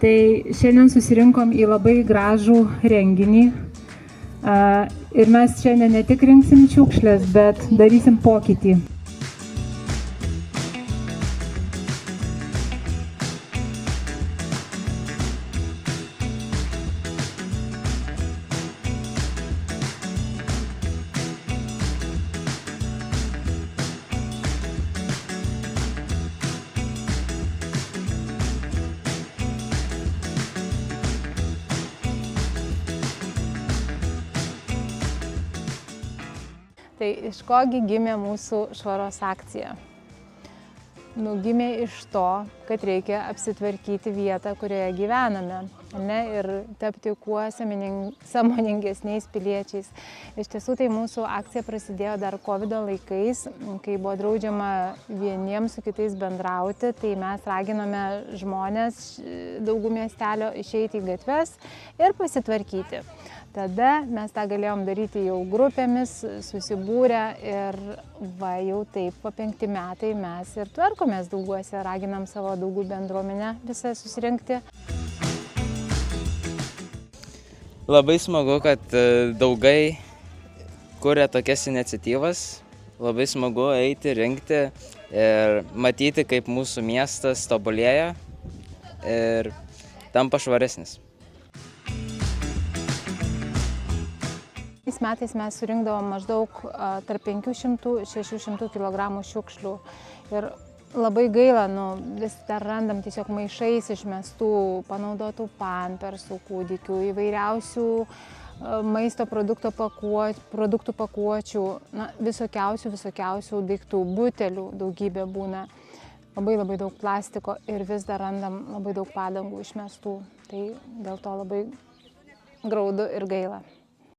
Tai šiandien susirinkom į labai gražų renginį ir mes šiandien ne tik rinksim šiukšles, bet darysim pokytį. Tai iš kogi gimė mūsų švaros akcija? Gimė iš to, kad reikia apsitvarkyti vietą, kurioje gyvename, ir tapti kuo sąmoningesniais piliečiais. Iš tiesų, tai mūsų akcija prasidėjo dar COVID laikais, kai buvo draudžiama vieniems su kitais bendrauti, tai mes raginome žmonės daugų miestelio išeiti į gatves ir pasitvarkyti. Tada mes tą galėjom daryti jau grupėmis, susibūrę ir jau taip po 5 metai mes ir tvarkomės Dauguose, raginam savo Daugų bendruomenę visą susirinkti. Labai smagu, kad Daugai kuria tokias iniciatyvas, labai smagu eiti, rinkti ir matyti, kaip mūsų miestas tobulėja ir tampa švaresnis. Šiais metais mes surinkdavom maždaug tarp 500–600 kg šiukšlių ir labai gaila, vis dar randam tiesiog maišais išmestų, panaudotų pampersų kūdikių, įvairiausių maisto produktų pakuočių, visokiausių daiktų, butelių daugybė būna. Labai daug plastiko ir vis dar randam labai daug padangų išmestų, tai dėl to labai graudu ir gaila.